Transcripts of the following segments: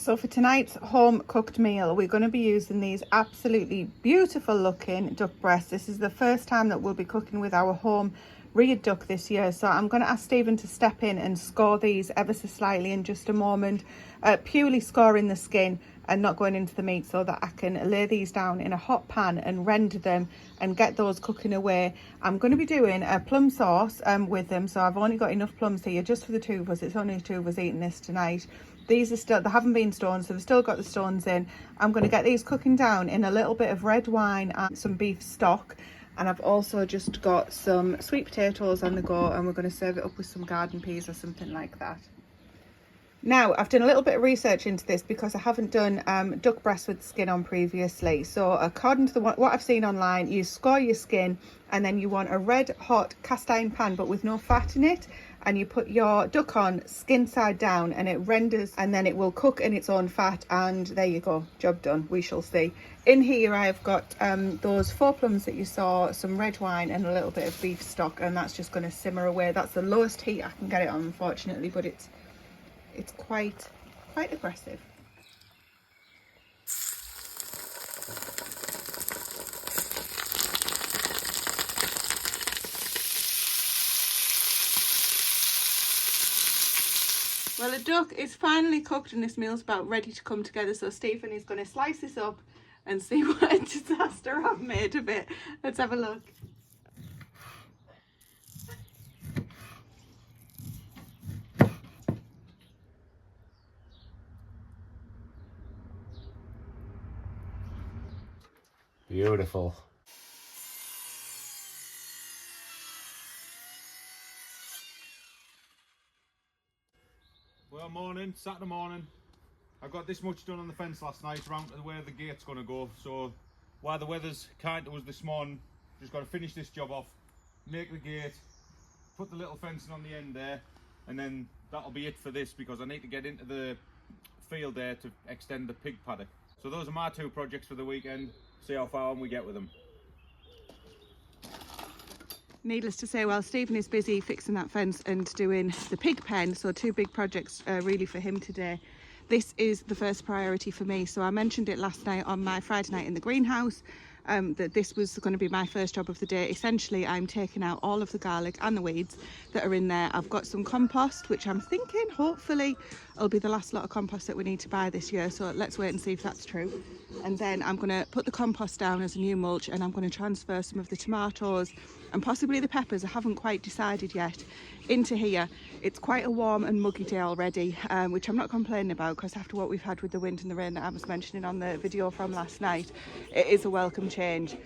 So for tonight's home cooked meal, we're going to be using these absolutely beautiful looking duck breasts. This is the first time that we'll be cooking with our home reared duck this year. So I'm going to ask Stephen to step in and score these ever so slightly in just a moment, purely scoring the skin and not going into the meat, so that I can lay these down in a hot pan and render them and get those cooking away. I'm going to be doing a plum sauce with them, so I've only got enough plums here just for the two of us. It's only the two of us eating this tonight. These are still, they haven't been stoned, so they've still got the stones in. I'm going to get these cooking down in a little bit of red wine and some beef stock. And I've also just got some sweet potatoes on the go, and we're going to serve it up with some garden peas or something like that. Now, I've done a little bit of research into this because I haven't done duck breast with skin on previously. So according to what I've seen online, you score your skin and then you want a red hot cast iron pan but with no fat in it, and you put your duck on skin side down and it renders, and then it will cook in its own fat, and there you go, job done. We shall see. In here I've got those 4 plums that you saw, some red wine and a little bit of beef stock, and that's just going to simmer away. That's the lowest heat I can get it on, unfortunately, but it's quite aggressive. Well, the duck is finally cooked and this meal's about ready to come together, so Stephen is going to slice this up and see what a disaster I've made of it. Let's have a look. Beautiful. Well, morning, Saturday morning. I got this much done on the fence last night around to where the gate's going to go. So while the weather's kind to us this morning, just got to finish this job off, make the gate, put the little fencing on the end there, and then that'll be it for this, because I need to get into the field there to extend the pig paddock. So those are my 2 projects for the weekend. See how far on we get with them. Needless to say, while Stephen is busy fixing that fence and doing the pig pen, so 2 big projects really for him today, this is the first priority for me. So I mentioned it last night on my Friday night in the greenhouse, that this was going to be my first job of the day. Essentially, I'm taking out all of the garlic and the weeds that are in there. I've got some compost, which I'm thinking hopefully will be the last lot of compost that we need to buy this year, so let's wait and see if that's true. And then I'm going to put the compost down as a new mulch, and I'm going to transfer some of the tomatoes and possibly the peppers, I haven't quite decided yet, into here. It's quite a warm and muggy day already, which I'm not complaining about, because after what we've had with the wind and the rain that I was mentioning on the video from last night, it is a welcome change.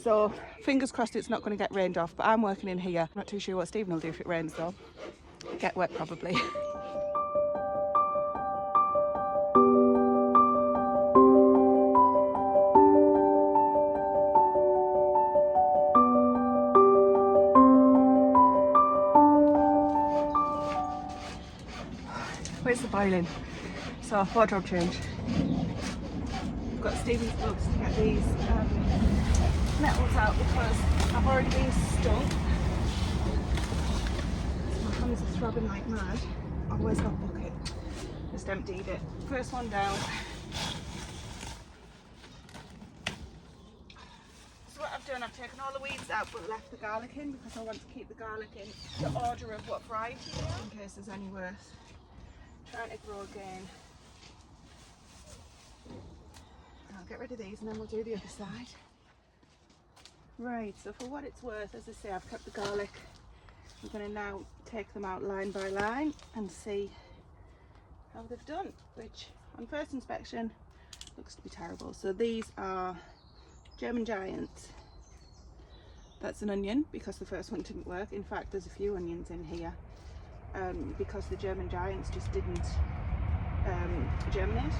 So fingers crossed it's not going to get rained off, but I'm working in here. I'm not too sure what Stephen will do if it rains though. Get wet probably. Where's the boiling? So wardrobe change. I've got Stephen's gloves to get these metals out because I've already been stung. My hands are throbbing like mad. Oh, where's my bucket? Just emptied it. First one down. So what I've done, I've taken all the weeds out but left the garlic in, because I want to keep the garlic in the order of what variety they are, in case there's any worse. Trying to grow again. I'll get rid of these and then we'll do the other side. Right, so for what it's worth, as I say, I've kept the garlic. I'm going to now take them out line by line and see how they've done, which on first inspection looks to be terrible. So these are German Giants. That's an onion, because the first one didn't work. In fact, there's a few onions in here. Because the German Giants just didn't germinate.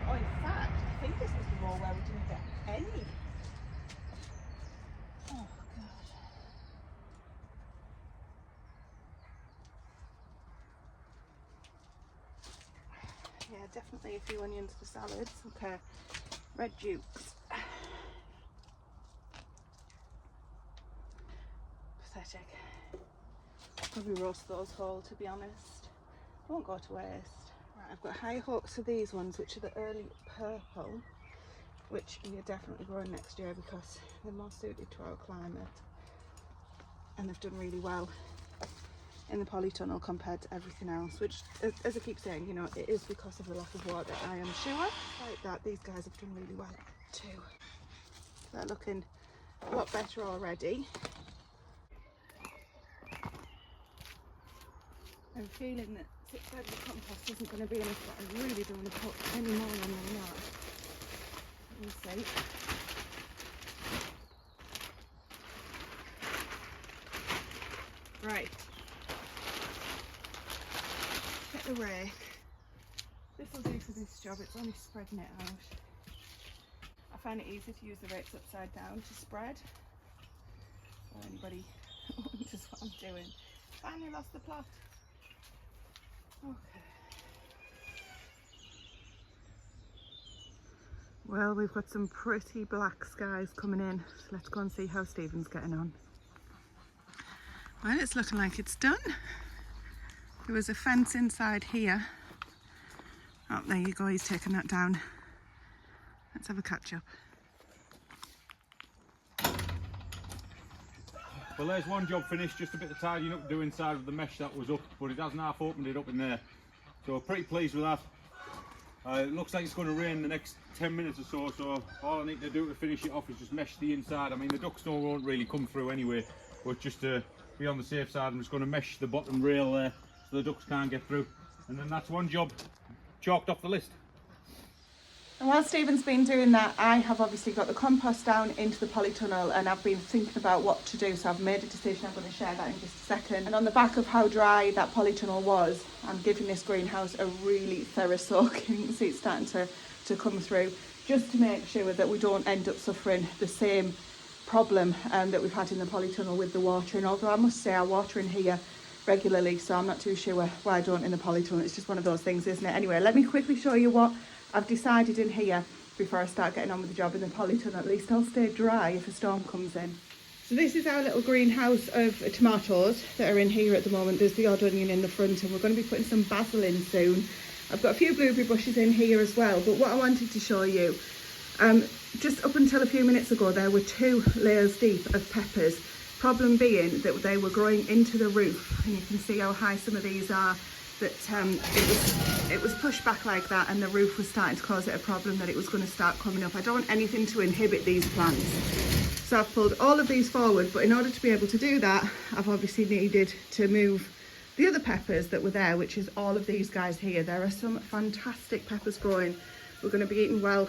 Oh, in fact, I think this was the row where we didn't get any. Oh, God. Yeah, definitely a few onions for salads. Okay, red dukes. Pathetic. Probably roast those whole, to be honest. Won't go to waste. I've got high hopes for these ones, which are the early purple, which we are definitely growing next year because they're more suited to our climate, and they've done really well in the polytunnel compared to everything else, which, as I keep saying, you know, it is because of the lack of water, I am sure. Like that, these guys have done really well too. They're looking a lot better already. I'm feeling that 6 bags of compost isn't going to be enough, but I really don't want to put any more on than that. Let me see. Right. Get the rake. This will do for this job, it's only spreading it out. I find it easy to use the rakes upside down to spread. For anybody who wonders what I'm doing. Finally lost the plot. Okay. Well, we've got some pretty black skies coming in, so let's go and see how Stephen's getting on. Well, it's looking like it's done. There was a fence inside here. Oh, there you go, he's taken that down. Let's have a catch up. Well, there's one job finished, just a bit of tidying up to do inside of the mesh that was up, but it hasn't half opened it up in there. So pretty pleased with that. It looks like it's going to rain in the next 10 minutes or so, so all I need to do to finish it off is just mesh the inside. I mean, the ducks won't really come through anyway, but just to be on the safe side, I'm just going to mesh the bottom rail there so the ducks can't get through. And then that's one job chalked off the list. And while Stephen's been doing that, I have obviously got the compost down into the polytunnel, and I've been thinking about what to do, so I've made a decision. I'm going to share that in just a second. And on the back of how dry that polytunnel was, I'm giving this greenhouse a really thorough soaking. You can see it's starting to come through, just to make sure that we don't end up suffering the same problem that we've had in the polytunnel with the watering. Although I must say I water in here regularly, so I'm not too sure why I don't in the polytunnel. It's just one of those things, isn't it? Anyway, let me quickly show you what I've decided in here before I start getting on with the job in the polytunnel. At least I'll stay dry if a storm comes in. So this is our little greenhouse of tomatoes that are in here at the moment. There's the odd onion in the front, and we're going to be putting some basil in soon. I've got a few blueberry bushes in here as well, but what I wanted to show you, just up until a few minutes ago there were 2 layers deep of peppers. Problem being that they were growing into the roof, and you can see how high some of these are. That it was pushed back like that, and the roof was starting to cause it a problem that it was going to start coming up. I don't want anything to inhibit these plants, so I've pulled all of these forward, but in order to be able to do that, I've obviously needed to move the other peppers that were there, which is all of these guys here. There are some fantastic peppers growing. We're going to be eating well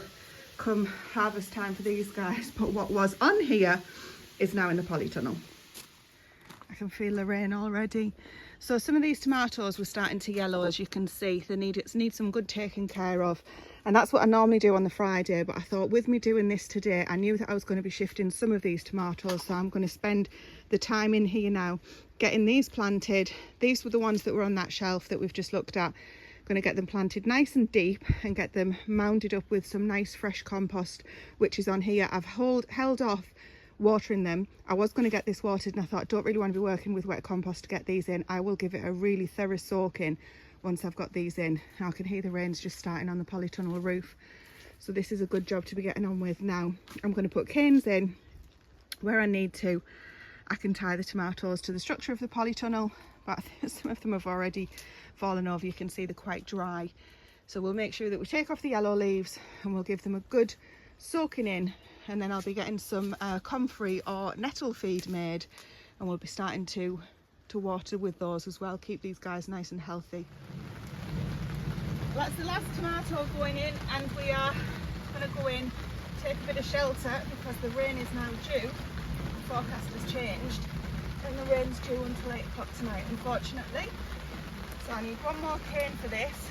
come harvest time for these guys, but what was on here is now in the polytunnel. I can feel the rain already. So some of these tomatoes were starting to yellow, as you can see. They need some good taking care of, and that's what I normally do on the Friday, but I thought with me doing this today, I knew that I was going to be shifting some of these tomatoes, so I'm going to spend the time in here now getting these planted. These were the ones that were on that shelf that we've just looked at. Going to get them planted nice and deep and get them mounded up with some nice fresh compost, which is on here. I've held off watering them. I was going to get this watered, and I thought I don't really want to be working with wet compost to get these in. I will give it a really thorough soaking once I've got these in. Now I can hear the rain's just starting on the polytunnel roof, so this is a good job to be getting on with. Now I'm going to put canes in where I need to. I can tie the tomatoes to the structure of the polytunnel, but some of them have already fallen over. You can see they're quite dry, so we'll make sure that we take off the yellow leaves and we'll give them a good soaking in, and then I'll be getting some comfrey or nettle feed made, and we'll be starting to water with those as well. Keep these guys nice and healthy. That's the last tomato going in, and we are going to go in, take a bit of shelter because the rain is now due. The forecast has changed, and the rain's due until 8 o'clock tonight, unfortunately. So I need one more cane for this,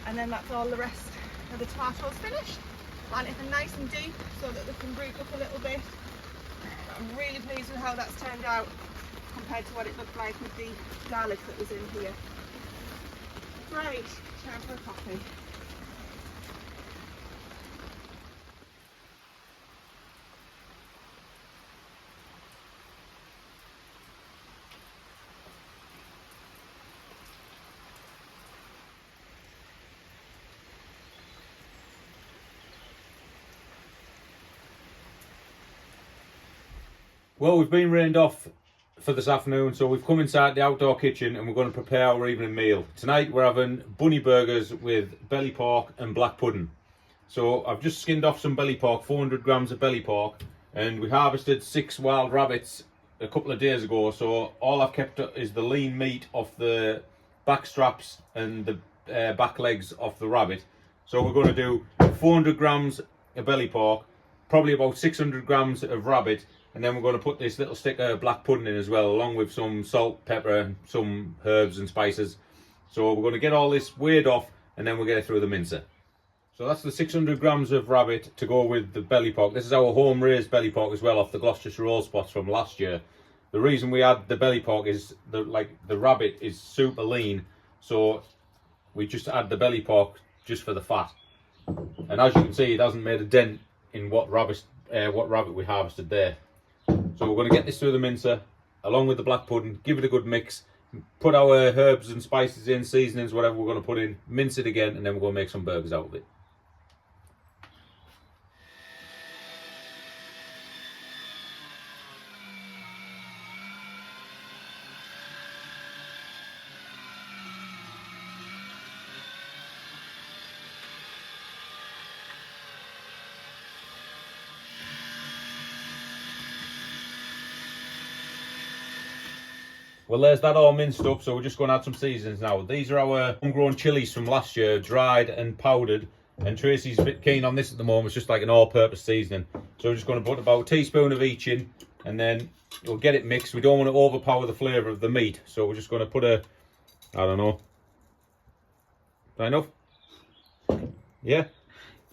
and then that's all the rest of the tomatoes finished. Planted them nice and deep so that they can root up a little bit. I'm really pleased with how that's turned out compared to what it looked like with the garlic that was in here. Right, time for a coffee. Well, we've been rained off for this afternoon, so we've come inside the outdoor kitchen and we're going to prepare our evening meal. Tonight we're having bunny burgers with belly pork and black pudding. So I've just skinned off some belly pork, 400 grams of belly pork, and we harvested 6 wild rabbits a couple of days ago. So all I've kept is the lean meat off the back straps and the back legs of the rabbit. So we're going to do 400 grams of belly pork, probably about 600 grams of rabbit, and then we're going to put this little stick of black pudding in as well, along with some salt, pepper, some herbs and spices. So we're going to get all this weighed off and then we'll get it through the mincer. So that's the 600 grams of rabbit to go with the belly pork. This is our home raised belly pork as well, off the Gloucestershire roll spots from last year. The reason we add the belly pork is the rabbit is super lean, so we just add the belly pork just for the fat. And as you can see, it hasn't made a dent in what rabbit we harvested there. So we're going to get this through the mincer along with the black pudding, give it a good mix, put our herbs and spices in, seasonings, whatever we're going to put in, mince it again, and then we're going to make some burgers out of it. Well, there's that all minced up, so we're just going to add some seasonings now. These are our homegrown chilies from last year, dried and powdered, and Tracy's a bit keen on this at the moment. It's just like an all-purpose seasoning. So we're just going to put about a teaspoon of each in, and then we'll get it mixed. We don't want to overpower the flavour of the meat, so we're just going to put I don't know. Is that enough? Yeah?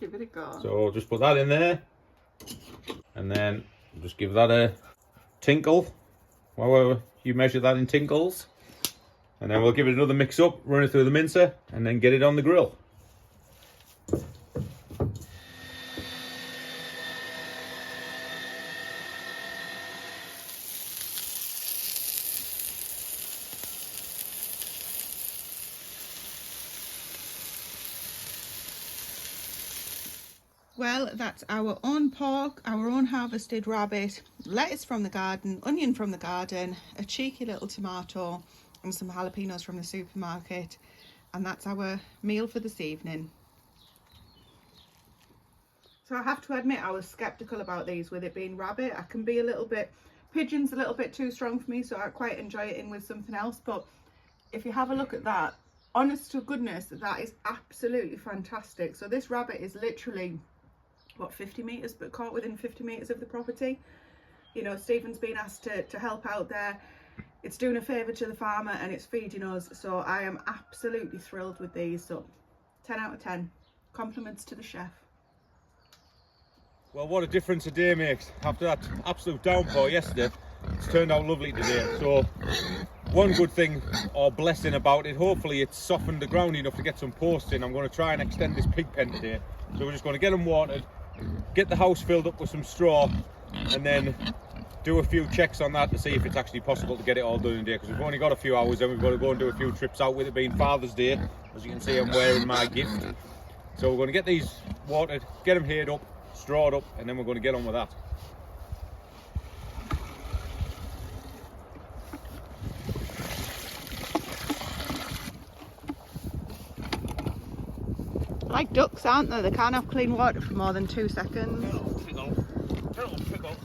Give it a go. So just put that in there, and then just give that a tinkle. However you measure that in tinkles, and then we'll give it another mix up, run it through the mincer, and then get it on the grill. Well, that's our own pork, our own harvested rabbit, lettuce from the garden, onion from the garden, a cheeky little tomato and some jalapenos from the supermarket, and that's our meal for this evening. So I have to admit I was sceptical about these with it being rabbit. I can be pigeon's a little bit too strong for me, so I quite enjoy it in with something else. But if you have a look at that, honest to goodness, that is absolutely fantastic. So this rabbit is literally, what, 50 metres, but caught within 50 metres of the property. You know, Stephen's been asked to help out there. It's doing a favour to the farmer and it's feeding us. So I am absolutely thrilled with these. So 10 out of 10. Compliments to the chef. Well, what a difference a day makes. After that absolute downpour yesterday, it's turned out lovely today. So one good thing or blessing about it, hopefully it's softened the ground enough to get some posts in. I'm going to try and extend this pig pen today. So we're just going to get them watered, get the house filled up with some straw, and then do a few checks on that to see if it's actually possible to get it all done in a day, because we've only got a few hours and we've got to go and do a few trips out, with it being Father's Day. As you can see, I'm wearing my gift. So we're going to get these watered, get them hayed up, strawed up, and then we're going to get on with that. Like ducks, aren't they? They can't have clean water for more than 2 seconds. Hello, pickle. Hello, pickle.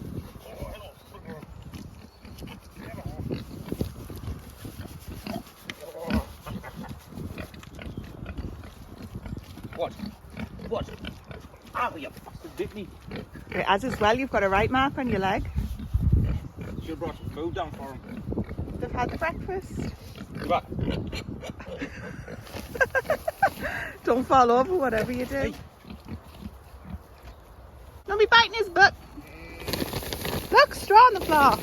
What? Ah, you bastard bit me. It has as well. You've got a right mark on your leg. Should have brought some food down for him. They've had breakfast. What? Don't fall over, whatever you do. Hey. Don't be biting his butt. Look, straw on the floor.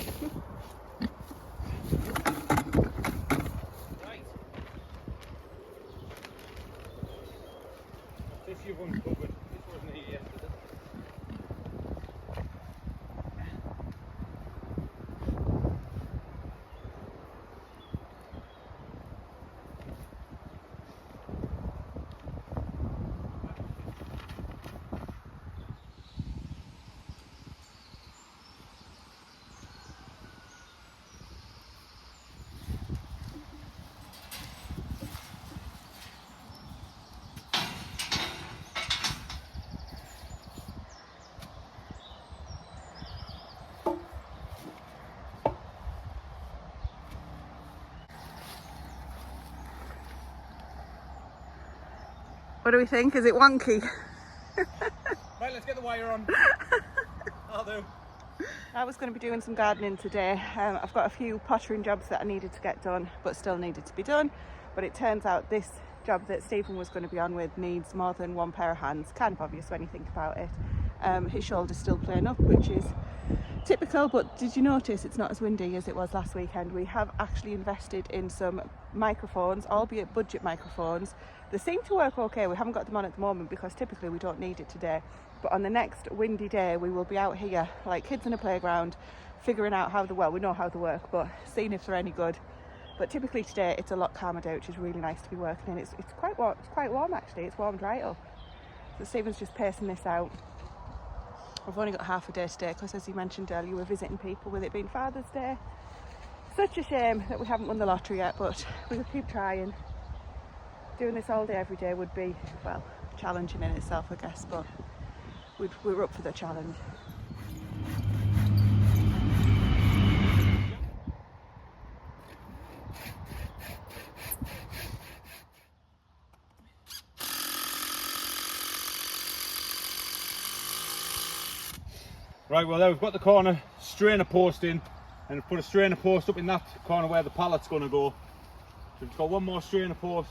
Right. This you've uncovered. This wasn't here yesterday. What do we think? Is it wonky? Right, let's get the wire on. I'll do. I was going to be doing some gardening today. I've got a few pottering jobs that I needed to get done, but still needed to be done. But it turns out this job that Stephen was going to be on with needs more than one pair of hands. Kind of obvious when you think about it. His shoulder's still playing up, which is typical, but did you notice it's not as windy as it was last weekend? We have actually invested in some microphones, albeit budget microphones. They seem to work okay. We haven't got them on at the moment because typically we don't need it today. But on the next windy day, we will be out here like kids in a playground, figuring out how they, well, we know how they work, but seeing if they're any good. But typically today it's a lot calmer day, which is really nice to be working in. It's quite warm. It's quite warm actually. It's warmed right up. So Stephen's just pacing this out. I've only got half a day today because, as you mentioned earlier, we're visiting people with it being Father's Day. Such a shame that we haven't won the lottery yet, but we'll keep trying. Doing this all day every day would be, well, challenging in itself, I guess, but we're up for the challenge. Right, well there we've got the corner strainer post in, and we've put a strainer post up in that corner where the pallet's going to go. So we've got one more strainer post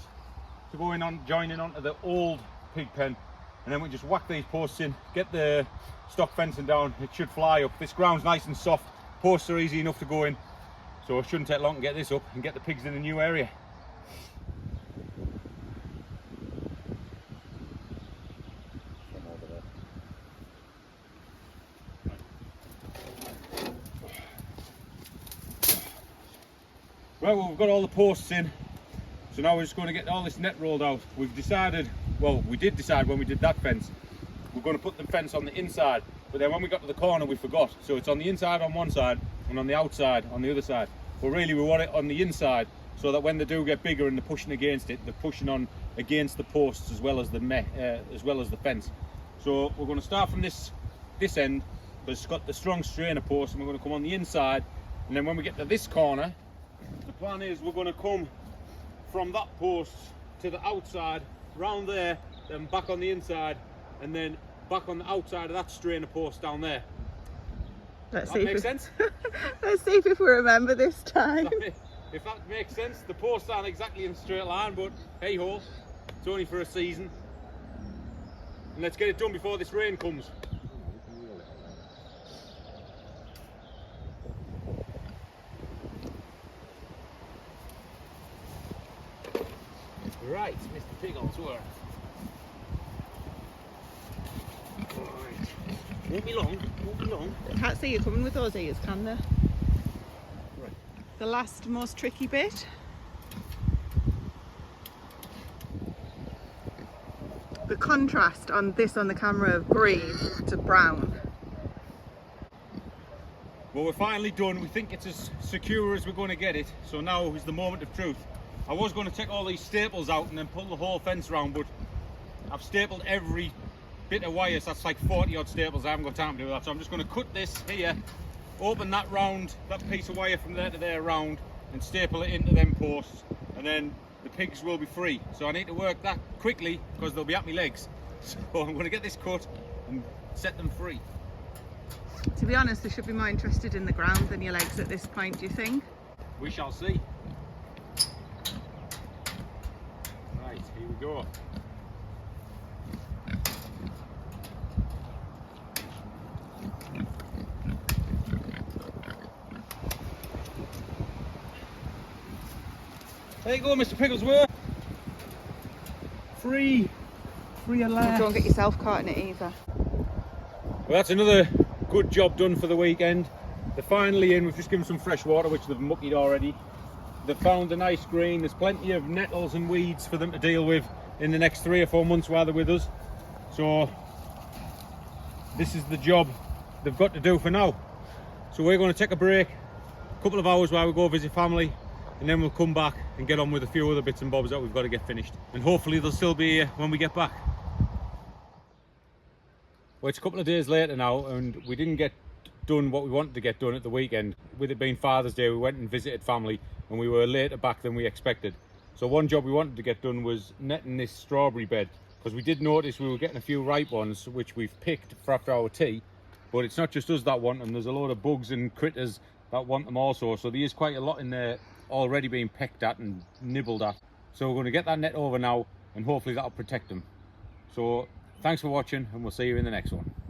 to go in on, joining onto the old pig pen, and then we just whack these posts in, get the stock fencing down. It should fly up. This ground's nice and soft, posts are easy enough to go in, so it shouldn't take long to get this up and get the pigs in a new area. Right, well we've got all the posts in, so now we're just going to get all this net rolled out. We've decided, well we did decide when we did that fence, we're going to put the fence on the inside, but then when we got to the corner we forgot. So it's on the inside on one side and on the outside on the other side. But really we want it on the inside so that when they do get bigger and they're pushing against it, they're pushing on against the posts as well as the fence. So we're going to start from this end, because it's got the strong strainer post, and we're going to come on the inside, and then when we get to this corner, the plan is we're going to come from that post to the outside, round there, then back on the inside, and then back on the outside of that strainer post down there. Let's That see makes sense? Let's see if we remember this time. If that makes sense, the posts aren't exactly in a straight line, but hey ho, it's only for a season. And let's get it done before this rain comes. Right, Mr. Pigglesworth. Right. Won't be long, won't be long. I can't see you coming with those ears, can they? Right. The last, most tricky bit. The contrast on this on the camera of green to brown. Well, we're finally done. We think it's as secure as we're going to get it. So now is the moment of truth. I was going to take all these staples out and then pull the whole fence around, but I've stapled every bit of wire, so that's like 40 odd staples. I haven't got time to do that, so I'm just going to cut this here, open that round, that piece of wire from there to there round, and staple it into them posts, and then the pigs will be free. So I need to work that quickly because they'll be at my legs. So I'm going to get this cut and set them free. To be honest, they should be more interested in the ground than your legs at this point, do you think? We shall see. Right, here we go. There you go, Mr. Pigglesworth. Free at last. Don't get yourself caught in it either. Well, that's another good job done for the weekend. They're finally in. We've just given some fresh water, which they've muckied already. They've found a nice green. There's plenty of nettles and weeds for them to deal with in the next 3 or 4 months while they're with us. So this is the job they've got to do for now. So we're going to take a break, a couple of hours while we go visit family, and then we'll come back and get on with a few other bits and bobs that we've got to get finished. And hopefully they'll still be here when we get back. Well, it's a couple of days later now, and we didn't get done what we wanted to get done at the weekend. With it being Father's Day, we went and visited family, and we were later back than we expected. So one job we wanted to get done was netting this strawberry bed. because we did notice we were getting a few ripe ones which we've picked for after our tea, but it's not just us that want them. There's a load of bugs and critters that want them also, so there is quite a lot in there already being pecked at and nibbled at. So we're going to get that net over now, and hopefully that'll protect them. So thanks for watching, and we'll see you in the next one.